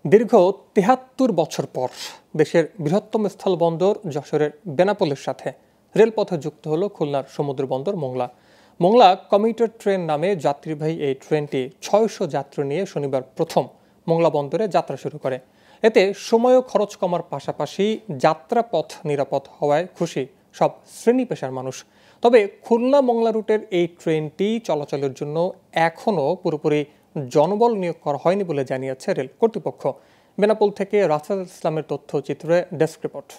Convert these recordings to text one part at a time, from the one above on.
দীর্ঘ ৭৩ বছর পর দেশের বৃহত্তম স্থলবন্দর যশোরের বেনাপোলের সাথে রেলপথে যুক্ত হলো খুলনার সমুদ্র বন্দর মোংলা। মোংলা কমিউটার ট্রেন নামে যাত্রীবাহী এই ট্রেনটি ৬০০ যাত্রী নিয়ে শনিবার প্রথম মোংলা বন্দরে যাত্রা শুরু করে। এতে সময় ও খরচ কমার পাশাপাশি যাত্রাপথ নিরাপদ হওয়ায় খুশি সব শ্রেণী পেশার মানুষ। তবে খুলনা মোংলা রুটের এই ট্রেনটি চলাচলের জন্য এখনও পুরোপুরি জনবল নিয়োগ করা হয়নি বলে জানিয়েছে রেল কর্তৃপক্ষ। বেনাপোল থেকে রাসেল ইসলামের তথ্যচিত্রে ডেস্ক রিপোর্ট।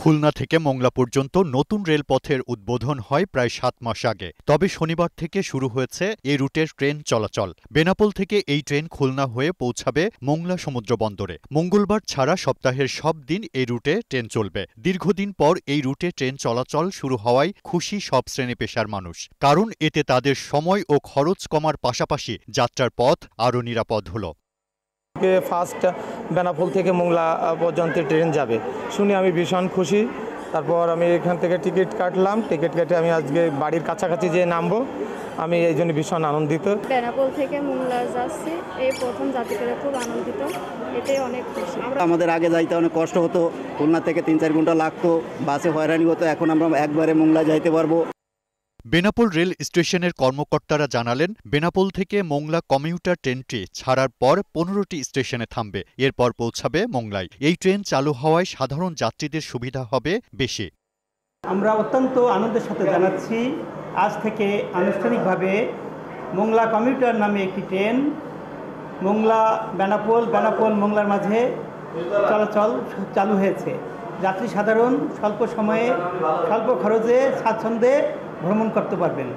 খুলনা থেকে মোংলা পর্যন্ত নতুন রেলপথের উদ্বোধন হয় প্রায় ৭ মাস আগে। তবে শনিবার থেকে শুরু হয়েছে এই রুটের ট্রেন চলাচল। বেনাপোল থেকে এই ট্রেন খুলনা হয়ে পৌঁছাবে মোংলা সমুদ্র বন্দরে। মঙ্গলবার ছাড়া সপ্তাহের সব দিন এই রুটে ট্রেন চলবে। দীর্ঘদিন পর এই রুটে ট্রেন চলাচল শুরু হওয়ায় খুশি সব শ্রেণী পেশার মানুষ। কারণ এতে তাদের সময় ও খরচ কমার পাশাপাশি যাত্রার পথ আরও নিরাপদ হলো। ফার্স্ট বেনাপোল থেকে মোংলা পর্যন্ত ট্রেন যাবে শুনে আমি ভীষণ খুশি। তারপর আমি এখান থেকে টিকিট কাটলাম, টিকিট কেটে আমি আজকে বাড়ির কাছাকাছি যেয়ে নামবো। আমি এই জন্য ভীষণ আনন্দিত। বেনাপোল থেকে মোংলা যাচ্ছি, এই প্রথম যাত্রী করে খুব আনন্দিত, এটাই অনেক খুশি। আমাদের আগে যাইতে অনেক কষ্ট হতো, খুলনা থেকে ৩-৪ ঘন্টা লাগতো, বাসে হয়রানি হতো, এখন আমরা একবারে মোংলা যাইতে পারবো। বেনাপোল রেল স্টেশনের কর্মকর্তারা জানালেন, বেনাপোল থেকে মোংলা কমিউটার ট্রেনটি ছাড়ার পর ১৫টি স্টেশনে থামবে, এরপর পৌঁছাবে মোংলায়। এই ট্রেন চালু হওয়ায় সাধারণ যাত্রীদের সুবিধা হবে বেশি। আমরা অত্যন্ত আনন্দের সাথে জানাচ্ছি, আজ থেকে আনুষ্ঠানিকভাবে মোংলা কমিউটার নামে একটি ট্রেন মোংলা বেনাপোল, বেনাপোল মোংলার মাঝে চলাচল চালু হয়েছে। যাত্রী সাধারণ স্বল্প সময়ে স্বল্প খরচে স্বাচ্ছন্দ্যে ভ্রমণ করতে পারবেন।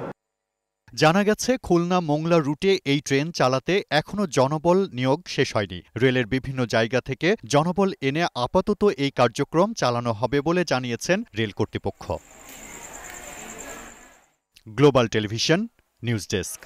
জানা গেছে, খুলনা মোংলা রুটে এই ট্রেন চালাতে এখনও জনবল নিয়োগ শেষ হয়নি। রেলের বিভিন্ন জায়গা থেকে জনবল এনে আপাতত এই কার্যক্রম চালানো হবে বলে জানিয়েছেন রেল কর্তৃপক্ষ। Global television news desk.